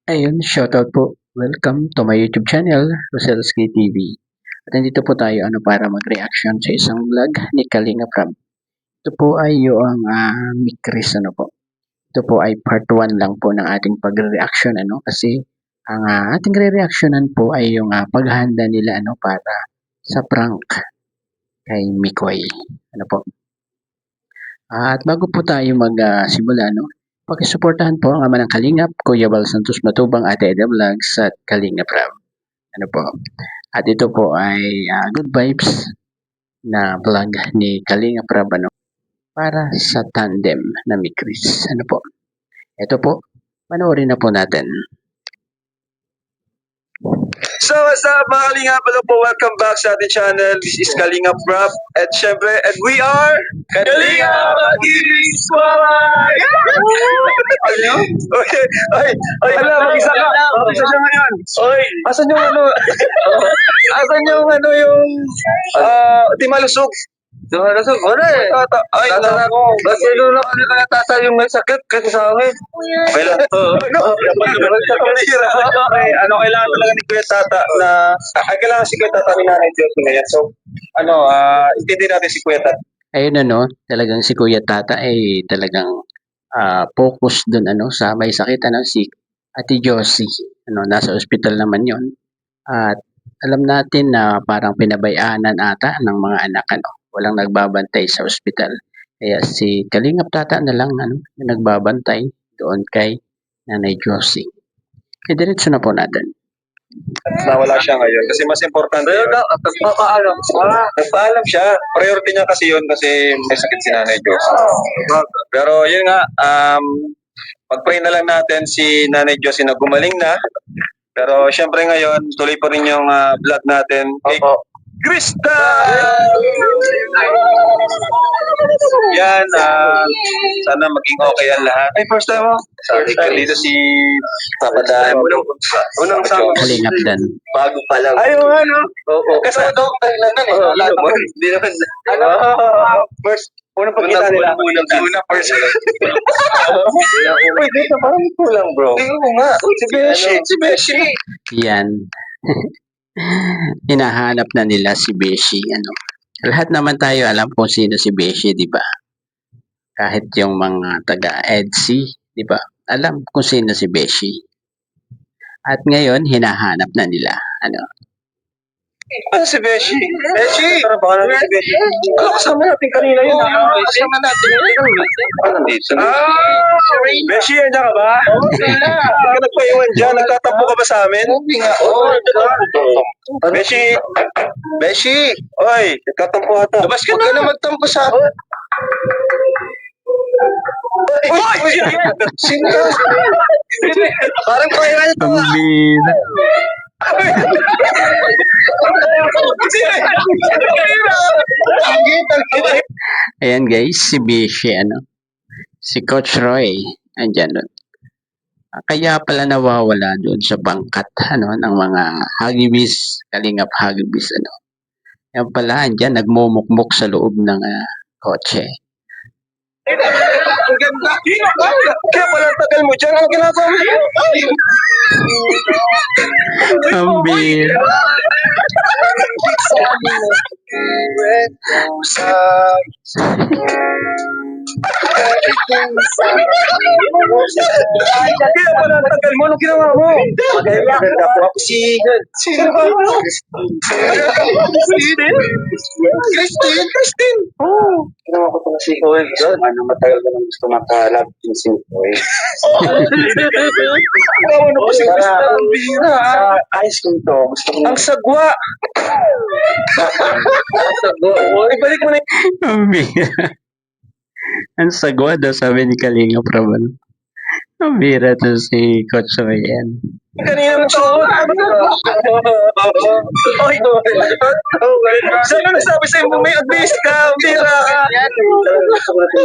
Ayun, shoutout po. Welcome to my YouTube channel, Roselski TV. At nandito po tayo para mag-reaction sa isang vlog ni Kalinga Prab. Ito po ay yung Mikris po. Ito po ay part 1 lang po ng ating pag-reaction kasi ang ating re-reactionan po ay yung paghahanda nila para sa prank kay Mikoy. Po. At bago po tayo magsimula pakisuportahan po ang ama ng Kalingap, Kuya Val Santos Matubang, Ate Eda Vlogs at Kalinga Prab. Po. At ito po ay good vibes na vlog ni Kalinga Prab para sa tandem na Mikris. Po. Ito po, panoorin na po natin. So what's up mga Kalingap? Hello po, welcome back sa ating channel. This is Kalinga Prab. At syempre, and we are Kalinga Magiging Squad! Okay, ay, mag-isa ka. Mag-isa siya ngayon. Oy, asan yung asan yung di malusog? Di malusog? Wala eh. Ay, tata ko. Kasi doon ako kaya tata yung may sakit kasi sa akin. Okay lang. Okay, kailangan talaga ni Kuya Tata na, kailangan si Kuya Tata ni Nanay Diyos ngayon. So, intindi natin si Kuya Tata. Ayun talagang si Kuya Tata ay talagang focus dun sa may sakit si Ate Josie. Nasa ospital naman yon. At alam natin na parang pinabayaanan ata ng mga anak walang nagbabantay sa ospital. Kaya si Kalingap Tata na lang yung nagbabantay doon kay Nanay Josie. Kaya diretso na po natin. Nawala siya ngayon kasi mas importante yun. Nagpaalam siya. Priority niya kasi yun kasi may sakit si Nanay Josie. Pero yun nga, pag-pray na lang natin si Nanay Josie na gumaling na. Pero syempre ngayon, tuloy pa rin yung vlog natin kay Krista! Yan, sana maging okay ang lahat. Ay, first time mo? Sorry, dito si Papa Dan. Unang sama ko. Kalingap Dan. Bago pa lang. Ay, Oo. Kasi doctor lang nun eh. Hindi naman. First, unang pagkita nila. Una, first. Uy, dito, parang kulang, bro. Oo nga. Si Beshi. Yan. Hinahanap na nila si Beshi. Lahat naman tayo alam kung sino si Beshi, di ba? Kahit yung mga taga-EDSI, di ba? Alam kung sino si Beshi. At ngayon, hinahanap na nila. Si Beshi? Beshi! Baka natin si Beshi. Kasama natin kanina yun. Kasama natin yun. Nandito. Beshi, andyan ka ba? Hindi ka nagpaiwan dyan. Nagtatampo ka ba sa amin? Hindi nga. Beshi! Beshi! Oy, nagtatampo ata. Labas ka na. Huwag ka na magtampo sa akin. Uy! Sino ka? Parang paiwan ito. Pambira. Ayan guys, si Beshi, si Coach Roy, andyan doon. Kaya pala nawawala doon sa bangkat, ng mga hagibis, Kalingap hagibis, Yan pala, andyan, nagmumukmuk sa loob ng kotse. Ang ganda. Kaya pala tagal mo dyan. Ang ginagawa mo? Pambira. Kaya pala tagal mo. Anong ginawa mo? Maganda po ako sino ba? Christine. Oh. Ginawa ko itong si Koy. Matagal ko nang gusto makalab yung si Koy. Ano po si Christine? Ang bira. Sa ice cream to. Ang sagwa. Ang sagwa. Ibalik mo na yung Pambira. Ang sagwa daw, sabi ni Kalinga Prab. Pambira to si Coach Roy yan. kanina mo to. Oy, saan na nasabi sa'yo mo may advice ka? Bira ka.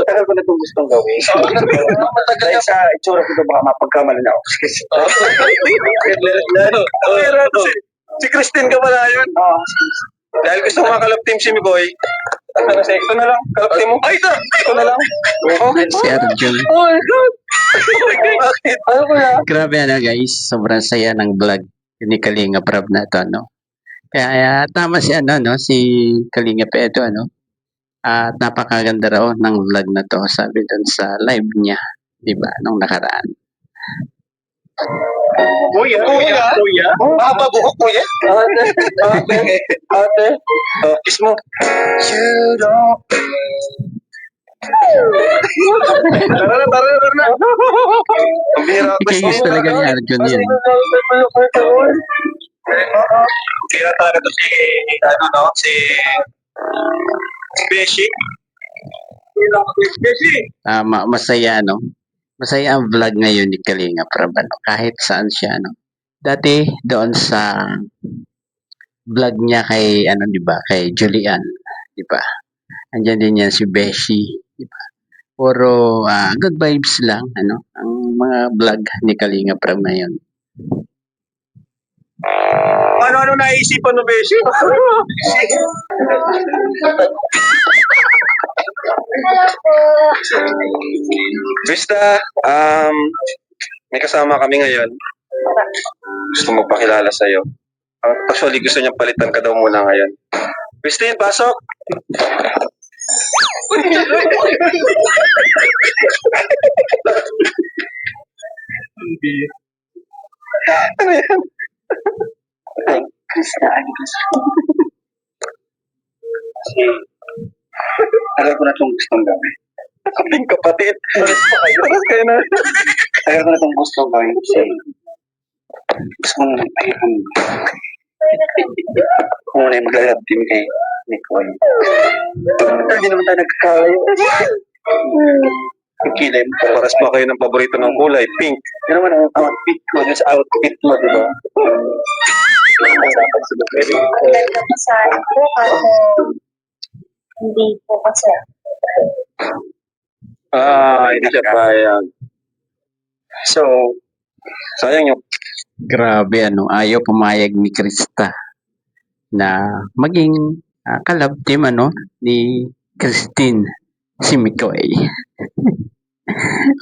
Matagal ko na itong gustong gawin. Matagal sa itsura ko ito baka mapagkamali na ako. Bira to si Christine ka pala yun. Dahil gusto mo makalap team si Miboy, Ito na lang. Kalapti mo. Ay, ito na lang. Oh, Si Arjun. oh my God. Bakit? Ano ba yan? Grabe guys, sobrang saya ng vlog ni Kalinga Prab na to, no? Kaya tama si no, si Kalinga Peto, ano? At napakaganda raw ng vlog na to, sabi doon sa live niya, 'di ba, nung nakaraan. Kuya? Mahaba buhok, kuya? Ate. Oh, kiss mo. You don't... Tara na. Ang bihira. Ikayos talaga ni Arjun yan. Bihira talaga to si, si Beshi. Beshi! Masaya, no? Masaya ang vlog ngayon ni Kalinga Prab, ano? Kahit saan siya, no? Dati doon sa vlog niya kay, di ba, kay Julian, di ba? Andiyan din yan si Beshi, di ba? Puro good vibes lang, ano? Ang mga vlog ni Kalinga Prab ngayon. Ano naisipan mo, Beshi? Krista, may kasama kami ngayon. Gusto magpakilala sa'yo. Actually, gusto niyang palitan ka daw muna ngayon. Christine, pasok! Ano yan? Krista, Alam ko na itong gustong gawin. Kaping kapatid. Parang kayo na. alam ko na itong gusto gawin kasi gusto ko na magpahiram. Ako muna yung maglalab team kay Nicole. Hindi naman tayo nagkakayo. Ang kilay mo. Paras pa kayo ng paborito ng kulay, pink. Yun naman ang outfit ko. Yung sa outfit mo, di ba? Ang dapat sa pwede. Ganda po sa akin po kasi hindi po kasi Hindi siya payag. So, sayang yung Grabe, ano? Ayaw pumayag ni Krista na maging kalab team, ano? Ni Christine si Mikoy.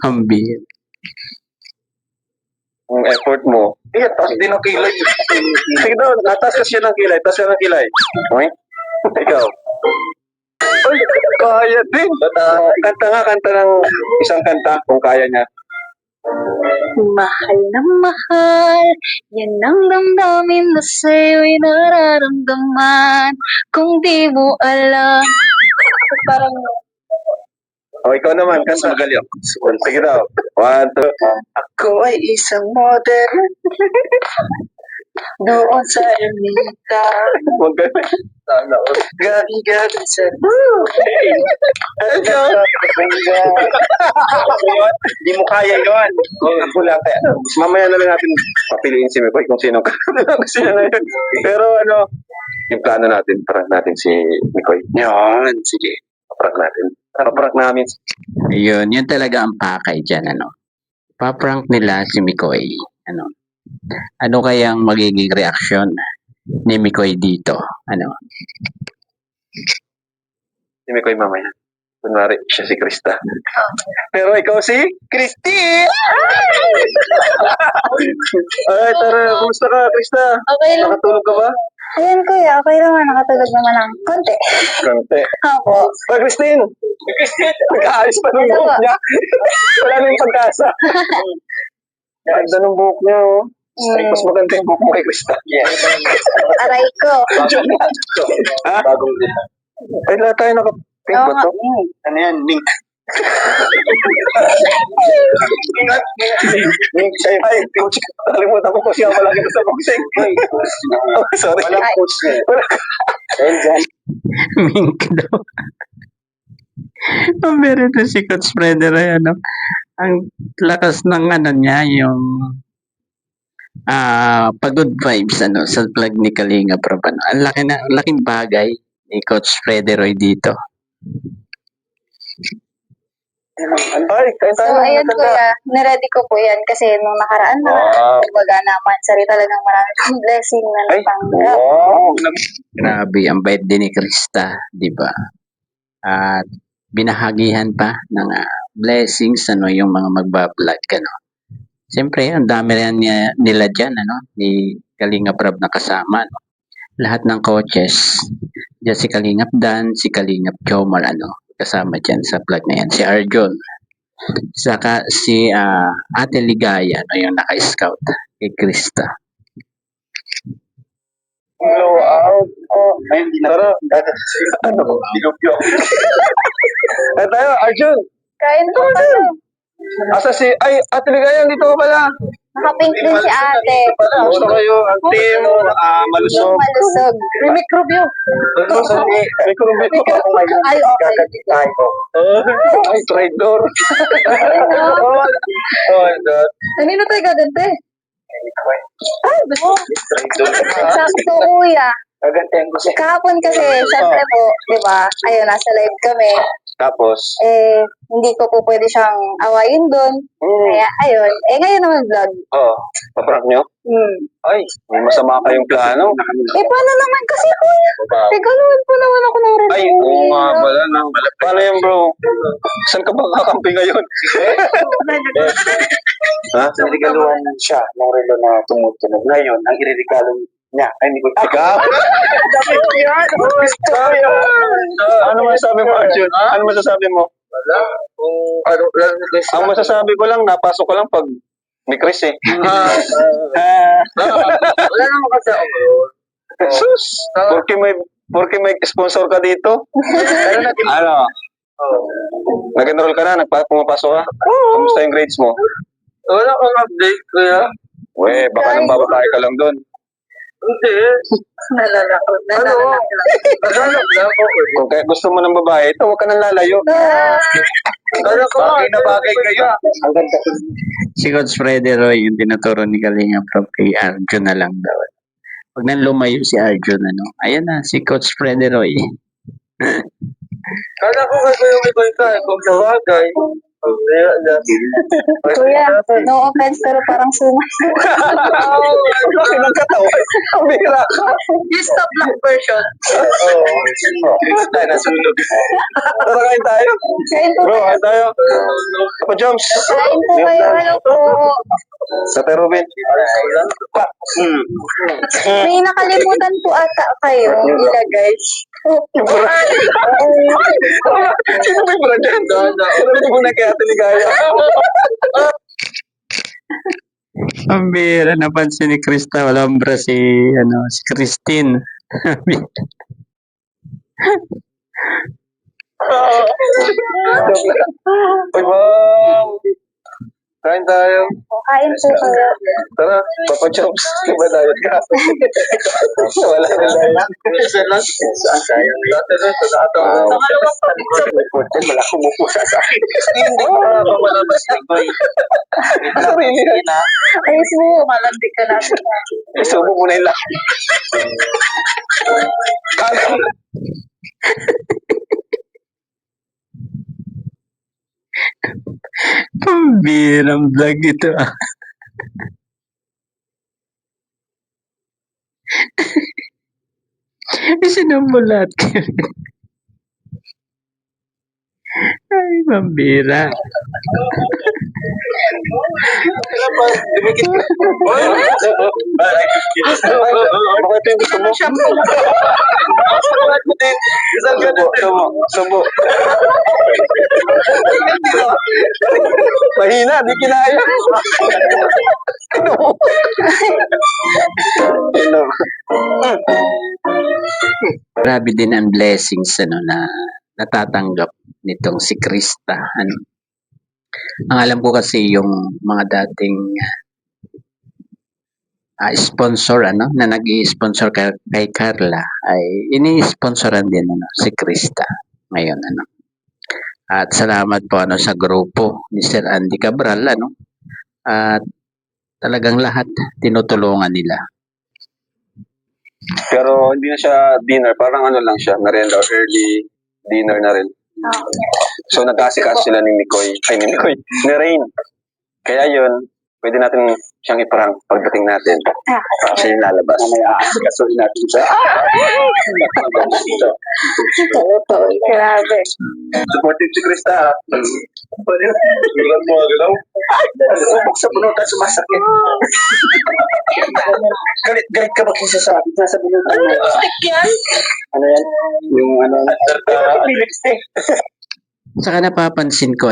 Ambir. yung effort mo. Iya, taas din ang kilay. Sige daw, nataas ka siya ng kilay. Taas ka ng kilay. Okay? Ikaw. Ay, kaya din. Kanta ng isang kanta kung kaya niya. mahal na mahal. Yan ang damdamin na sa'yo'y nararamdaman. Kung di mo alam. Parang O, ikaw naman, kanta magaling. Sige daw. 1, 2. Ako ay isang model. Doon sa Ermita. Gabi-gabi sa Hindi mo kaya yun. Ako lang. Mamaya na lang natin papiliin si Mikoy kung sino gusto niya ngayon. Pero yung plano natin, prank natin si Mikoy. Yan, sige. Prank natin. Prank namin. Ayun, yun talaga ang pakay dyan, ano? Paprank nila si Mikoy. Ano? Ano kayang magiging reaksyon ni Mikoy dito? Ano? Si Mikoy mamaya. Kunwari, siya si Krista. Pero ikaw si Christy! Ay, tara. Kumusta ka, Krista? okay lang. Nakatulog ka ba? Ayan kuya, okay naman. Nakatulog naman ng konti. Konti. Opo. Ay, Christine! Nag-aayos pa ng buhok niya. Wala na yung pag-asa. Ganda ng buhok niya, oh. Mas maganda yung buhok mo kay Krista. Aray ko. Ha? Bagong din. Ay, lahat tayo naka-pink ba to? Ano yan? Mink. Mink sa'yo. Ay, coach. Nakalimutan ko siya malaki sa boxing. Oh, sorry. Walang coach na eh. Ayun dyan. Mink daw. Meron na si Coach Freder, ano? Ang lakas ng niya, yung pagod vibes, ano, sa vlog ni Kalinga Prab, ano. Ang laking bagay ni Coach Frederoy dito. Ay, kain So, tayo. ayun kuya, niready ko po yan kasi nung nakaraan na, Wow. kumbaga naman, sari talagang maraming blessing na Ay, napanggap. wow. Grabe, ang bait din ni Krista, di ba? at binahagihan pa ng blessings yung mga magba-vlog ano. Siyempre, ang dami rin nila dyan, ni Kalingap Rab na kasama, no? Lahat ng coaches, dyan si Kalingap Dan, si Kalingap Jomar, kasama dyan sa vlog na yan, si Arjun, saka si Ate Ligaya, yung naka-scout, kay Krista. Blow out. Ay, hindi na. Tara. Ano? Binubyo. Tayo, Arjun. Kain po tayo. Asa si... Ay, Ate Ligaya, dito ka pala. Nakapink din si ate. Gusto kayo, ang team, malusog. Yung malusog. May mikrobyo. May kurumit ko pa kung may Ay, okay. gagatik tayo. Ay, traitor. Oh my God. Kanino tayo gagante? Ay, gusto. Traitor. Sakto, kuya. Gagantihan ko siya. Kahapon kasi, syempre po, di ba, ayun, nasa live kami. Tapos, Hindi ko po pwede siyang awayin doon. Kaya, ayun. Ngayon naman vlog. paprank nyo? Hmm. Ay, may masama kayong plano. Paano naman kasi, kuya? Regaluhan po naman ako ng relo. Ay, oo nga pala. Paano yan, bro? Saan ka ba kakampi ngayon? Ha? Nirigaluhan siya ng relo na tumutunog. Ngayon, ang iririgalo niya ay hindi ko ikaw. Ano masasabi mo, Arjun? Ano masasabi mo? Wala. Ang masasabi ko lang, napasok ko lang pag ni Chris eh. Wala naman kasi ako. Sus! Porque may sponsor ka dito? Ano? Nag-enroll ka na? Pumapasok ka? Kamusta yung grades mo? Wala akong update, kuya. Baka nang bababae ka lang doon. Hindi. Nalalako. Nagalap na ako. Kung kaya gusto mo ng babae, ito, huwag ka nang lalayo. Kaya ko Bagay na bagay kayo. Ang ganda. Si Coach Freddy Roy, yung tinuturo ni Kalingap Rab kay Arjun na lang daw. Pag nang lumayo si Arjun, ayan na, si Coach Freddy Roy. Kala ko kasi yung iba kung sa bagay. Kuya, no offense, pero parang sumas. Laki ng katawan. Ang bira ka. Yung stop lock version. Tayo nasunog. Tara, kain tayo. Kain po Bro, kayo. kain tayo. Papa Joms. Kain po kayo. Ano po? Sa Terubin. May nakalimutan po ata kayo ilagay. Sino may bra dyan? Sino mo na kaya Ligaya? Ang bira, napansin ni Krista, walang bra si Christine. Uy, wow. Kain tayo. Kain po kayo. Tara, Papa Joms. Diba diet ka? Wala na diet. Saan tayo? Dati na, sa ato. Wala kumukusa sa akin. Hindi ka mamalabas na boy. Sarili na. Ayos mo, malandig ka natin. Isubo mo na yung laki. Pambirang vlog ito Sinumulat ka rin. Ay, pambira. Bakit yung gusto mo? Isang subo. Mahina, di kinaya. Grabe din ang blessings na natatanggap nitong si Krista. Ang alam ko kasi yung mga dating sponsor na nag-i-sponsor kay Carla ay ini-sponsoran din si Krista ngayon At salamat po sa grupo ni Sir Andy Cabral at talagang lahat tinutulungan nila. Pero hindi na siya dinner, parang lang siya, merienda or early dinner na rin. So nagkasikaso sila ni Rain. Kaya yun, pwede natin siyang iprank pagdating natin. Siya yung lalabas. Mamaya kasuhin natin siya. Grabe. Supportive si Krista. Bilang mo agalaw. Sa bunutan sumasakit. Galit ka ba kisa sa akin? Nasa bunutan mo. yan? Ano yan? Yung ano? Lipstick. Saka napapansin ko,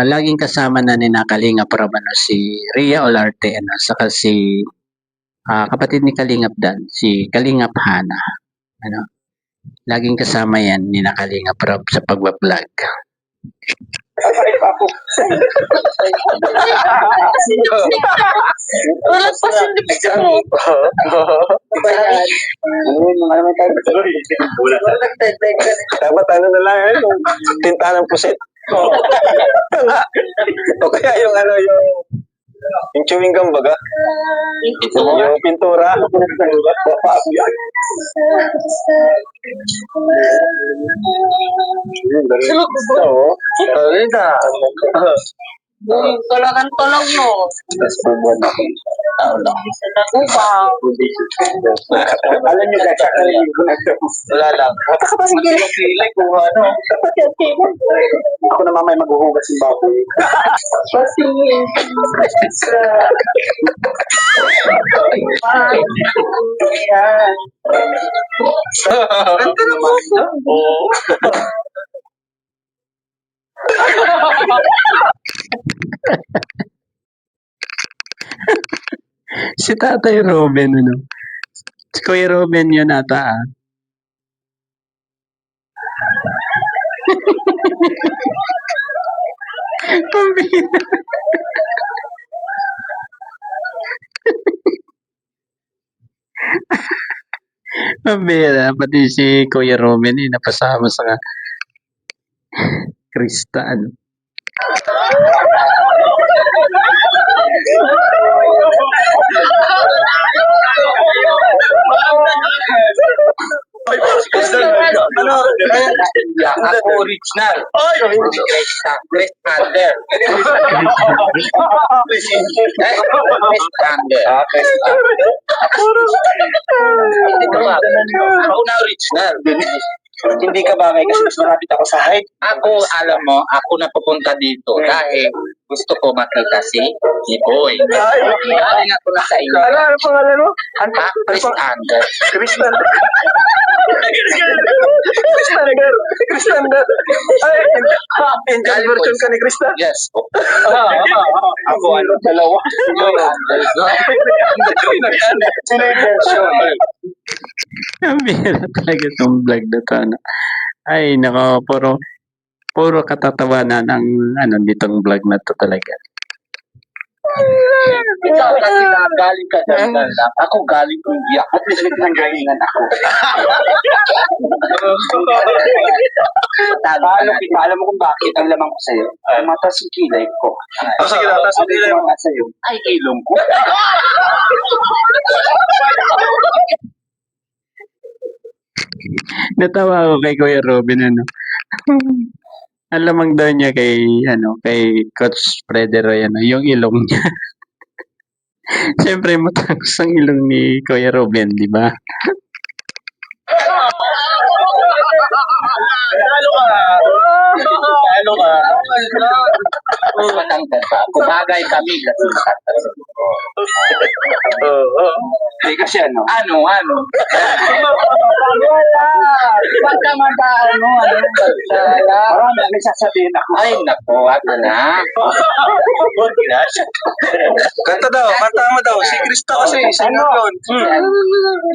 laging kasama na ni Kalingap Rob, si Ria Olarte, saka si kapatid ni Kalingap Dan, si Kalingap Hana. Laging kasama yan ni Kalingap Rob sa pagbablog. Wala pa si lipstick mo. Dapat ano na lang, yung tinta ng pusit. O kaya yung ano, yung chewing gum baga. Yung pintura. Oo. Kalagan-talang mo. Nagubaw. Alam niyo guys, wala lang. Napakapasingkilig. Ako na mamay maghuhugas ng baboy. Ganda na po. Oo. Si Tatay Robin, Si Kuya Robin yun ata, Pambira. Pambira. Pati si Kuya Robin, napasama sa Krista, Ano? Ako original. Hindi Krista. Kristander. Kristander. Ako na original. Hindi ka bagay kasi mas malapit ako sa height. Ako, alam mo, ako na pupunta dito dahil gusto ko makita si Boy. Galing ako na sa iyo. Ano pangalan mo? Kristander. Kristander. Kristander. Kristander. Ay, Indian version ka ni Krista? Yes. Ako, ano, dalawa. Sino yung version? Pambira talaga itong vlog na to, Ay, nako, puro katatawanan ang ditong vlog na to talaga. Ikaw kasi galing ka dyan lang. Ako galing kong iyak. At least may pinanggalingan ako. Talo kita. Alam mo kung bakit ang lamang ko sa'yo? Matas yung kilay ko. Sige na, taas yung kilay mo. Sa'yo ay ilong ko. Natawa ako kay Kuya Robin, Ang lamang daw niya kay Coach Fredero, yung ilong niya. Siyempre, matangos ang ilong ni Kuya Robin, di ba? Talo ka. Talo ka. Matangkad pa. Kumagay kami. Oo. Hindi kasi ano? Ano? Baka mataan mo. Parang may sasabihin ako. Ay, naku. Ano na? Kanta daw, kanta mo daw. Si Krista kasi, singer yun.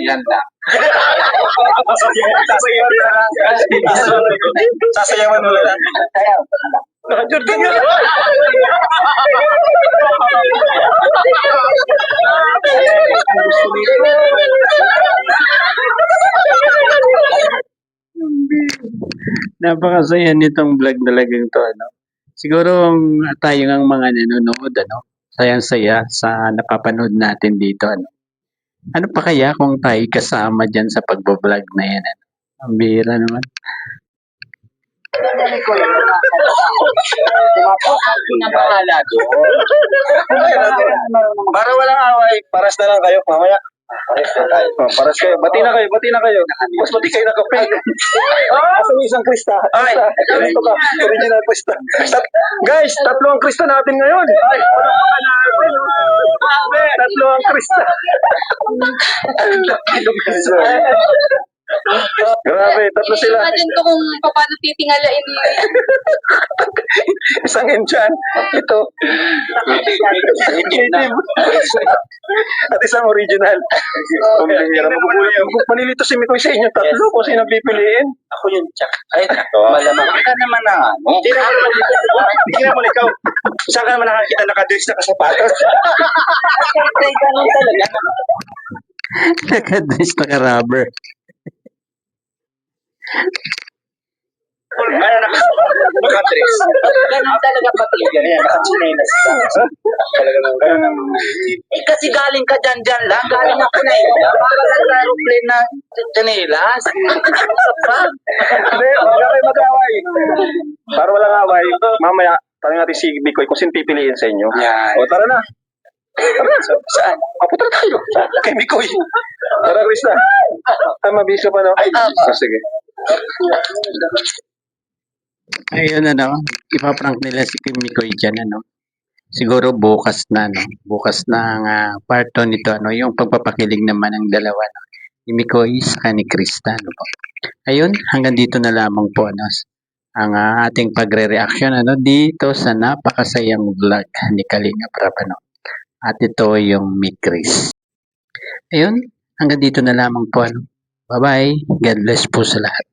Yan lang. Sasayawan mo lang. Kaya, Jordan yun. Napakasaya nitong vlog talagang to, Siguro tayo ang mga nanonood, sayang-saya sa napapanood natin dito, Ano pa kaya kung tayo kasama dyan sa pagbablog na yan, Ang bihira naman. Pinabahala doon. Para walang away, paras na lang kayo mamaya. Paras kayo. Bati na kayo. Mas bati kayo na kape. Asa yung isang Krista? Ay, ito ka. Original Krista. Guys, tatlo ang Krista natin ngayon. Ay, wala pa natin. Tatlo ang Krista. Grabe, tatlo sila. Imagine ko kung paano titingalain mo. Isang Indian. Ito. Native. At isang original. Kumbihira. Malilito si Mikoy sa inyo tatlo kung sino pipiliin. Ako yun, Chuck. Ay, malamang ka naman na ano. Tingnan mo ikaw. Saan ka naman nakakita nakadress na kasapatos? Ganun talaga. Nakadress na ka-rubber. Ano na nakadress? Ganun talaga pati yan. Nakachinelas ka. Talaga nang ganun. Kasi galing ka dyan lang. Galing ako na ito. Para lang sa aeroplane na chinelas. Hindi, wala kayo mag-away. Para walang away, mamaya, tanong natin si Bikoy kung sino pipiliin sa inyo. Yan. O, tara na. Saan? Papunta tayo. Kay Bikoy. Tara, Krista. Mabisa pa, no? Sige. Ayun ipaprank nila si Kim Mikoy dyan, siguro bukas na, bukas na ang part 2 nito, yung pagpapakilig naman ng dalawa, ni Mikoy sa ni Krista, po. Ayun, hanggang dito na lamang po, ang ating pagre-reaction, dito sa napakasayang vlog ni Kalinga Prab, at ito yung Mikris. Ayun, hanggang dito na lamang po, Bye-bye, God bless po sa lahat.